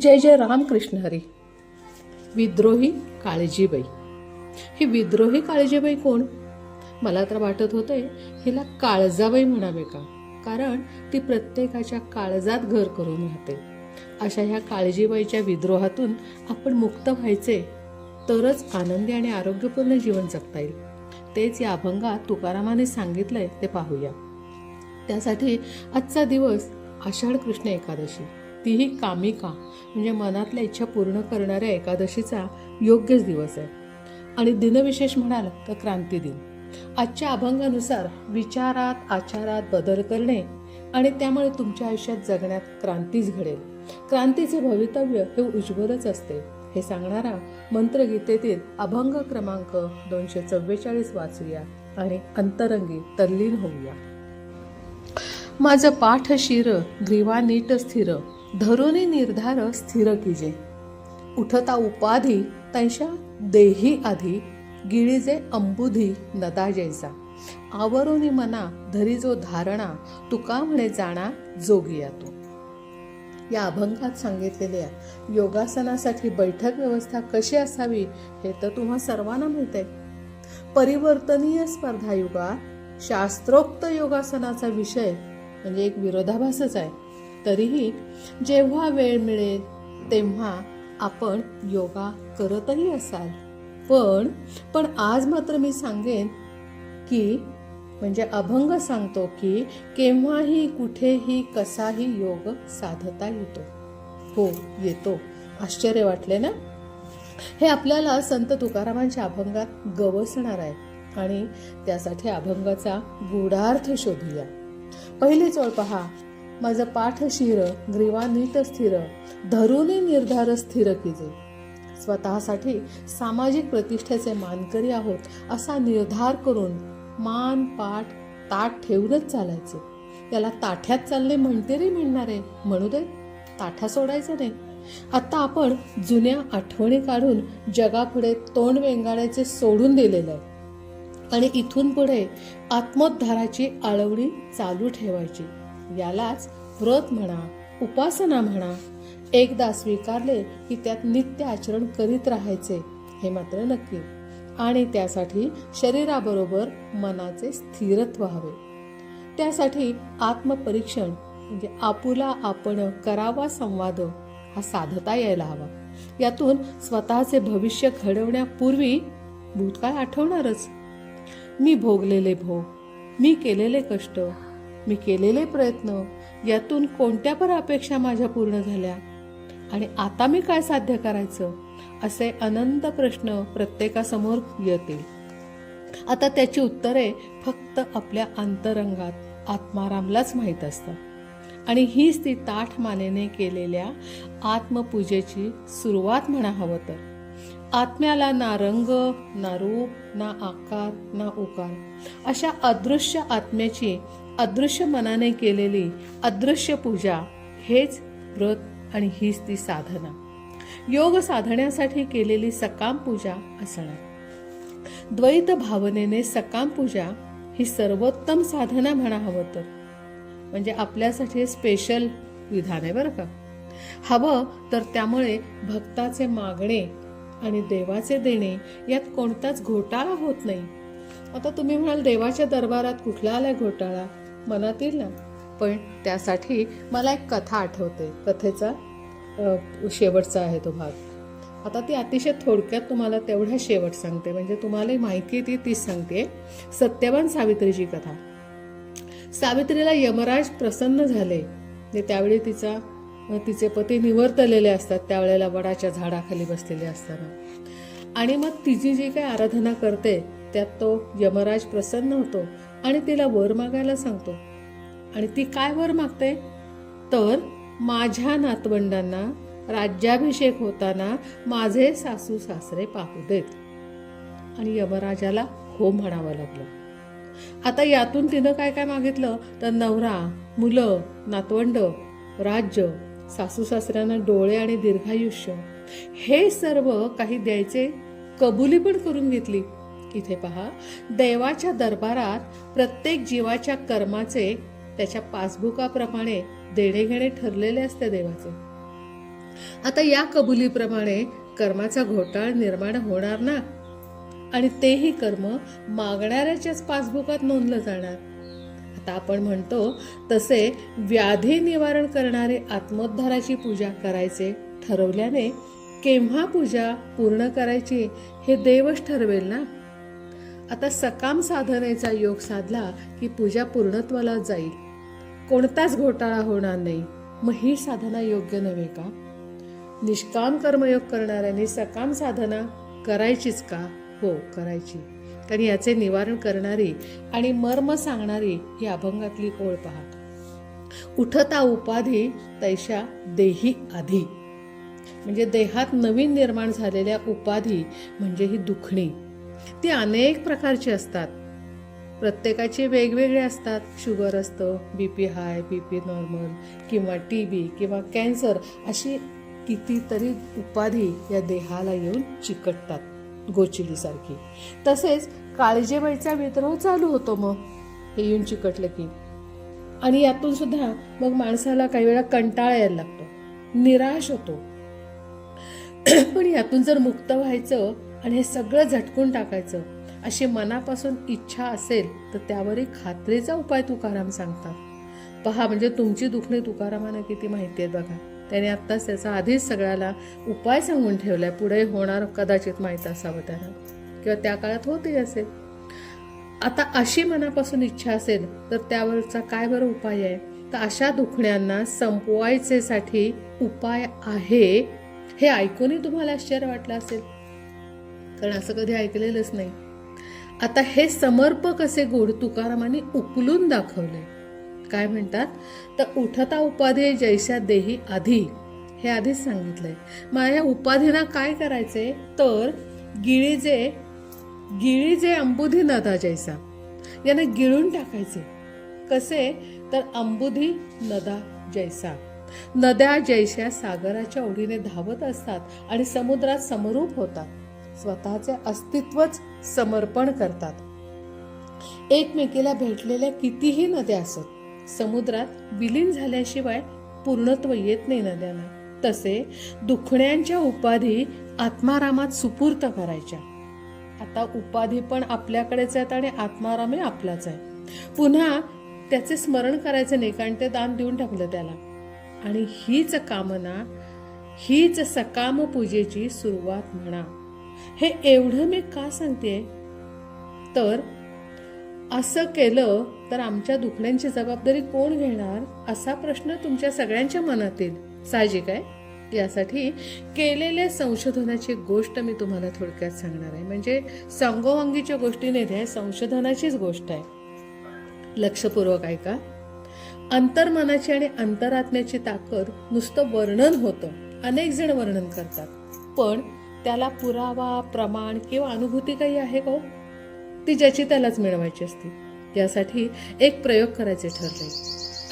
जय जय रामकृष्ण हरी. विद्रोही काळजीबाई. ही विद्रोही काळजीबाई कोण? मला तर वाटत होते हिला काळजाबाई म्हणावे का, कारण ती प्रत्येकाच्या काळजात घर करून राहते. अशा ह्या काळजीबाईच्या विद्रोहातून आपण मुक्त व्हायचे, तरच आनंदी आणि आरोग्यपूर्ण जीवन जगता येईल. तेच या अभंगात तुकारामाने सांगितलंय ते पाहूया. त्यासाठी आजचा दिवस आषाढ कृष्ण एकादशी, तीही कामिका म्हणजे मनातल्या इच्छा पूर्ण करणाऱ्या एकादशीचा योग्यच दिवस आहे. आणि दिनविशेष म्हणाल तर क्रांती दिन. आजच्या अभंगानुसार विचारात आचारात बदल करणे आणि त्यामुळे तुमच्या आयुष्यात जगण्यात क्रांतीच घडेल. क्रांतीचे भवितव्य हे उज्ज्वलच असते हे सांगणारा मंत्रगीतेतील अभंग क्रमांक 244 वाचूया आणि अंतरंगी तल्लीन होऊया. माझं पाठ शिर ग्रीवा नीट स्थिर, धरुनी निर्धार स्थिर कीजे. उठता उपाधी तैशा देही आधी, गिळीजे अंबुधी नदा जैसा. आवरोनी मना धरी जो धारणा, तुका म्हणे जाणा जोगिया तो. या अभंगात सांगितलेल्या योगासनासाठी बैठक व्यवस्था कशी असावी हे तर तुम्हा सर्वांना माहित आहे. परिवर्तनीय स्पर्धा युगात शास्त्रोक्त योगासनाचा विषय म्हणजे एक विरोधाभासच आहे. तरीही जेव्हा वेळ मिळेल तेव्हा आपण योगा करतही असाल. पण आज मात्र मी सांगेन की म्हणजे अभंग सांगतो की केव्हाही कुठेही कसाही योग साधता येतो. हो, येतो. आश्चर्य वाटले ना? हे आपल्याला संत तुकारामांच्या अभंगात गवसणार आहे आणि त्यासाठी अभंगाचा गूढार्थ शोधूया. पहिली ओळ पहा. माझं पाठ शिर ग्रीवा नीट स्थिर, धरुनी निर्धार स्थिर कीजे. स्वतःसाठी सामाजिक प्रतिष्ठेचे मानकरी आहोत असा निर्धार करून मान पाठ ताठ ठेवूनच चालायचे. याला ताठ्यात चालणे म्हणते रे म्हणणारे म्हणू दे, ताठा सोडायचं नाही. आता आपण जुन्या आठवणी काढून जगापुढे तोंड वेंगाळायचे सोडून दिलेलं आहे आणि इथून पुढे आत्मोद्धाराची आळवणी चालू ठेवायची. यालाच व्रत म्हणा, उपासना म्हणा. एकदा स्वीकारले की त्यात नित्य आचरण करीत राहायचे हे मात्र नक्की. आणि त्यासाठी शरीराबरोबर मनाचे स्थिरत्व हवे. त्यासाठी आत्मपरीक्षण म्हणजे आपुला आपण करावा संवाद हा साधता यायला हवा. यातून स्वतःचे भविष्य घडवण्यापूर्वी भूतकाळ आठवणारच. मी भोगलेले भोग, मी केलेले कष्ट, मी केलेले प्रयत्न, यातून कोणत्या पर अपेक्षा माझ्या पूर्ण झाल्या आणि आता मी काय साध्य करायचं, असे अनंत प्रश्न प्रत्येकासमोर येतील. आता त्याची उत्तरे फक्त आपल्या अंतरंगात आत्मारामलाच माहीत असतात आणि हीच ती ताठ मानेने केलेल्या आत्मपूजेची सुरुवात म्हणा हवं तर. आत्म्याला ना रंग ना रूप ना आकार ना उकार अशा अदृश्य आत्म्याची अदृश्य मनाने केलेली अदृश्य पूजा हेच व्रत आणि हीच ती साधना. योग साधण्यासाठी केलेली सकाम पूजा असणार. द्वैत भावनेने सकाम पूजा ही सर्वोत्तम साधना म्हणा हवं तर. म्हणजे आपल्यासाठी स्पेशल विधान आहे बरं का. हवं तर त्यामुळे भक्ताचे मागणे आणि देवाचे देणे यात कोणताच घोटाळा होत नाही. आता तुम्ही म्हणाल देवाच्या दरबारात कुठला आलाय घोटाळा? मनात येईल ना. पण त्यासाठी मला एक कथा आठवते. कथेचा शेवटचा आहे तो भाग. आता ती अतिशय थोडक्यात तुम्हाला तेवढा शेवट सांगते, म्हणजे तुम्हाला माहिती आहे तीच सांगते. सत्यवान सावित्रीची कथा. सावित्रीला यमराज प्रसन्न झाले. त्यावेळी तिचे पती निवर्तलेले असतात, त्यावेळेला वडाच्या झाडाखाली बसलेले असताना. आणि मग तिची जी काही आराधना करते त्यात तो यमराज प्रसन्न होतो आणि तिला वर मागायला सांगतो. आणि ती काय वर मागते तर माझ्या नातवंडांना राज्याभिषेक होताना माझे सासू सासरे पाहू देत. आणि यमराजाला हो म्हणावं लागलं. आता यातून तिनं काय काय मागितलं तर नवरा, मुलं, नातवंड, राज्य, सासू सासऱ्यांना डोळे आणि दीर्घायुष्य हे सर्व काही द्यायचे कबुली पण करून घेतली. इथे पहा, देवाच्या दरबारात प्रत्येक जीवाच्या कर्माचे त्याच्या पासबुकाप्रमाणे देणे घेणे ठरलेले असते देवाचे. आता या कबुलीप्रमाणे कर्माचा घोटाळा निर्माण होणार ना, आणि तेही कर्म मागणाऱ्याच्याच पासबुकात नोंदलं जाणार. आता आपण म्हणतो तसे व्याधी निवारण करणारे आत्मोद्धाराची पूजा करायचे ठरवल्याने केव्हा पूजा पूर्ण करायची हे देवच ठरवेल ना. आता सकाम साधनेचा योग साधला की पूजा पूर्णत्वाला जाईल, कोणताच घोटाळा होणार नाही. मग ही साधना योग्य नव्हे का? निष्काम कर्मयोग करणाऱ्यांनी सकाम साधना करायचीच का? हो, करायची. कारण याचे निवारण करणारी आणि मर्म सांगणारी ही अभंगातली ओळ पहा. उठता उपाधी तैशा देही आधी, म्हणजे देहात नवीन निर्माण झालेल्या उपाधी म्हणजे ही दुखणी. ती अनेक प्रकारची असतात, प्रत्येकाचे वेगवेगळे असतात. शुगर असतं, बीपी हाय, बीपी नॉर्मल, किंवा टीबी किंवा कॅन्सर, अशी कितीतरी उपाधी या देहाला येऊन चिकटतात, गोचिलीसारखी. तसेच काळजेबाईचा विद्रोह चालू होतो मग हे येऊन चिकटलं की. आणि यातून सुद्धा मग माणसाला काही वेळा कंटाळा यायला लागतो, निराश होतो. पण यातून जर मुक्त व्हायचं आणि हे सगळं झटकून टाकायचं अशी मनापासून इच्छा असेल तर त्यावर एक खात्रीचा उपाय तुकाराम सांगतात. पहा, म्हणजे तुमची दुखणी तुकारामांना किती माहिती आहेत बघा. त्याने आत्ताच त्याचा आधीच सगळ्याला उपाय सांगून ठेवलाय. पुढे होणार कदाचित माहीत असावं त्यांना, किंवा त्या काळात होते असेल. आता अशी मनापासून इच्छा असेल तर त्यावरचा काय बरं उपाय आहे? तर अशा दुखण्यांना संपवायचेसाठी उपाय आहे हे ऐकूनही तुम्हाला आश्चर्य वाटलं असेल, कारण असं कधी ऐकलेलंच नाही. आता हे समर्पक असे गोड तुकारामांनी उकलून दाखवले. काय म्हणतात? तर उठता उपाधी जैसा देही आधी, हे आधीच सांगितलंय. मग या उपाधीना काय करायचे? तर गिळी जे अंबुधी नदा जैसा, याने गिळून टाकायचे. कसे? तर अंबुधी नदा जैसा, नद्या जैशा सागराच्या ओढीने धावत असतात आणि समुद्रात समरूप होतात, स्वतःचे अस्तित्वच समर्पण करतात. एकमेकीला भेटलेल्या कितीही नद्या असत, समुद्रात विलीन झाल्याशिवाय पूर्णत्व येत नाही नद्यांना. तसे दुखण्याच्या उपाधी आत्मारामात सुपूर्त करायच्या. आता उपाधी पण आपल्याकडेच आहेत आणि आत्मारामही आपलाच आहे. पुन्हा त्याचे स्मरण करायचं नाही, कारण ते दान देऊन टाकलं त्याला. आणि हीच कामना, हीच सकाम पूजेची सुरुवात म्हणा. हे एवढं मी का सांगते? तर असं केलं तर आमच्या दुखण्यांची जबाबदारी कोण घेणार, असा प्रश्न तुमच्या सगळ्यांच्या मनात येईल. साहजिक आहे. यासाठी केलेल्या संशोधनाची गोष्ट मी तुम्हाला थोडक्यात सांगणार आहे. म्हणजे सांगोवांगीच्या गोष्टी नाही, ह्या संशोधनाचीच गोष्ट आहे. लक्षपूर्वक ऐका. अंतर्मनाची आणि अंतरात्म्याची ताकद नुसतं वर्णन होतं, अनेक जण वर्णन करतात, पण त्याला पुरावा, प्रमाण किंवा अनुभूती काही आहे का? ती ज्याची त्यालाच मिळवायची असते. यासाठी एक प्रयोग करायचे ठरले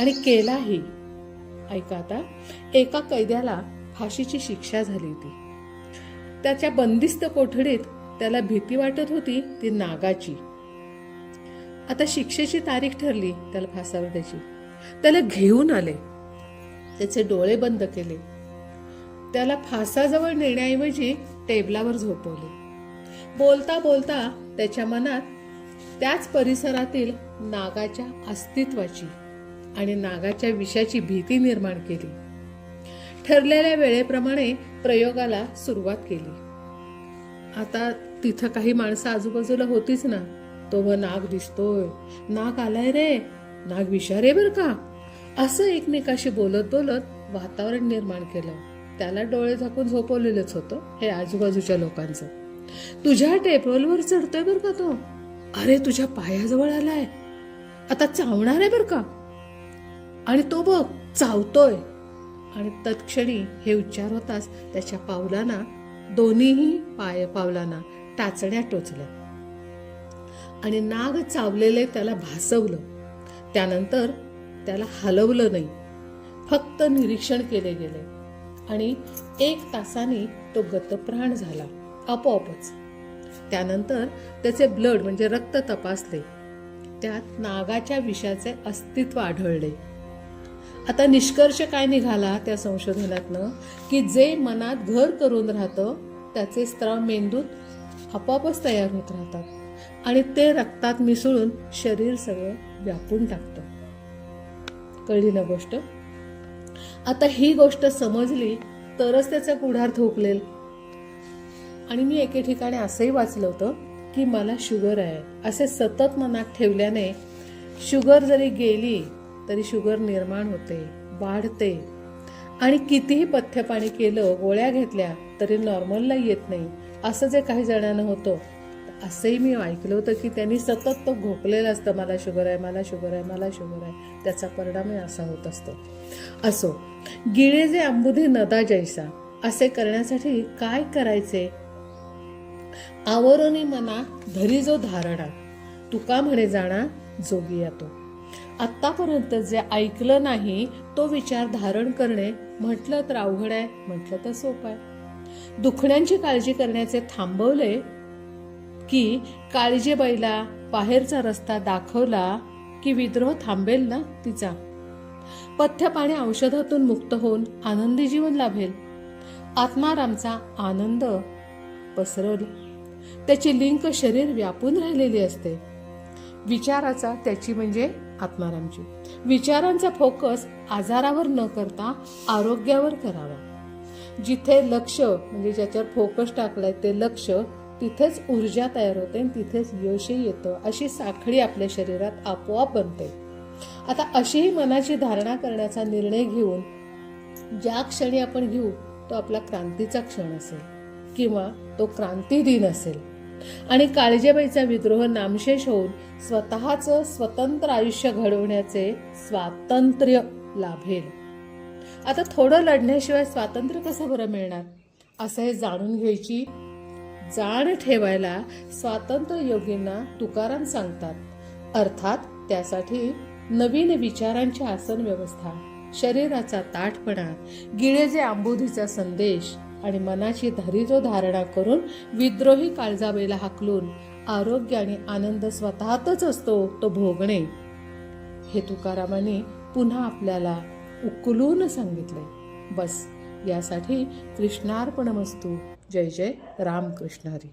आणि केलाही. ऐका आता. एका कैद्याला फाशीची शिक्षा झाली होती. त्याच्या बंदिस्त कोठडीत त्याला भीती वाटत होती, ती नागाची. आता शिक्षेची तारीख ठरली त्याला फासावर द्यायची. त्याला घेऊन आले, त्याचे डोळे बंद केले, त्याला फासाजवळ नेण्याऐवजी टेबलावर झोपवले. बोलता बोलता त्याच्या मनात त्याच परिसरातील नागाच्या अस्तित्वाची आणि नागाच्या विषाची भीती निर्माण केली. ठरलेल्या वेळेप्रमाणे प्रयोगाला सुरुवात केली. आता तिथं काही माणसं आजूबाजूला होतीच ना. तो व नाग दिसतोय, नाग आलाय रे, नाग विषारे बर का, असं एकमेकाशी बोलत बोलत वातावरण निर्माण केलं. त्याला डोळे झाकून झोपवलेलंच होतं हे आजूबाजूच्या लोकांचं. तुझ्या टेबलवर चढतोय बर का तो, अरे तुझ्या पायाजवळ आलाय, आता चावणार आहे बर का, आणि तो बघ चावतोय. आणि तत्क्षणी हे उच्चार होताच त्याच्या पावलांना, दोन्हीही पावलांना टाचण्या टोचल्या आणि नाग चावलेले त्याला भासवलं. त्यानंतर त्याला हलवलं नाही, फक्त निरीक्षण केले गेले आणि 1 तासाने तो गतप्राण झाला आपोआपच. त्यानंतर त्याचे ब्लड म्हणजे रक्त तपासले, त्यात नागाच्या विषाचे अस्तित्व आढळले. आता निष्कर्ष काय निघाला त्या संशोधनातनं की जे मनात घर करून राहतं त्याचे स्त्राव मेंदूत आपोआपच तयार होत राहतात आणि ते रक्तात मिसळून शरीर सगळं व्यापून टाकतं. कळली ना गोष्ट? आता ही गोष्ट समजली तरच त्याचा गूढार्थ उकलेल. आणि मी एके ठिकाणी असंही वाचलं होतं की मला शुगर आहे असे सतत मनात ठेवल्याने शुगर जरी गेली तरी शुगर निर्माण होते, वाढते आणि कितीही पथ्यपाणी केलं, गोळ्या घेतल्या तरी नॉर्मलला येत नाही असं जे काही जणांना होतं. असंही मी ऐकलं होतं की त्यांनी सतत तो घोकलेला असतं, मला शुगर आहे, मला शुगर आहे, मला शुगर आहे. त्याचा परिणामही असा होत असतो. असो, गिळे जे आंबुधे नदा जैसा असे करण्यासाठी काय करायचे? आवरोनी मना धरी जो धारणा, तुका म्हणे जाणा जोगी यातो. आतापर्यंत जे ऐकलं नाही तो विचार धारण करणे म्हटलं तर अवघड आहे, म्हटलं तर सोपं आहे. दुखण्यांची काळजी करण्याचे थांबवले की काळजीबाईला बाहेरचा रस्ता दाखवला की विद्रोह थांबेल ना तिचा. पथ्यपाणी औषधातून मुक्त होऊन आनंदी जीवन लाभेल. आत्मारामचा आनंद पसरवला. त्याची लिंक शरीर व्यापून राहिलेली असते. विचाराचा, त्याची म्हणजे आत्मारामची, विचारांचा फोकस आजारावर न करता आरोग्यावर करावा. जिथे लक्ष म्हणजे ज्याच्यावर फोकस टाकलाय ते लक्ष, तिथेच ऊर्जा तयार होते आणि तिथेच यशही येतं. अशी साखळी आपल्या शरीरात आपोआप बनते. आता अशीही मनाची धारणा करण्याचा निर्णय घेऊन ज्या क्षणी आपण घेऊ तो आपला क्रांतीचा क्षण असेल किंवा तो क्रांती दिन असेल आणि काळजीबाईचा विद्रोह नामशेष होऊन स्वतःचं स्वतंत्र आयुष्य घडवण्याचे स्वातंत्र्य लाभेल. आता थोडं लढण्याशिवाय स्वातंत्र्य कसं बरं मिळणार असं हे जाणून घ्यायची जाण ठेवायला स्वातंत्र्य योगींना तुकाराम सांगतात. अर्थात त्यासाठी नवीन विचारांची आसन व्यवस्था, शरीराचा ताठपणा, गिळेजे आंबुधीचा संदेश आणि मनाची धरीजो धारणा करून विद्रोही काळजाबाईला हाकलून आरोग्य आणि आनंद स्वतःतच असतो तो भोगणे, हे तुकारामांनी पुन्हा आपल्याला उकलून सांगितले. बस यासाठी कृष्णार्पणमस्तु. जय जय रामकृष्ण हरी.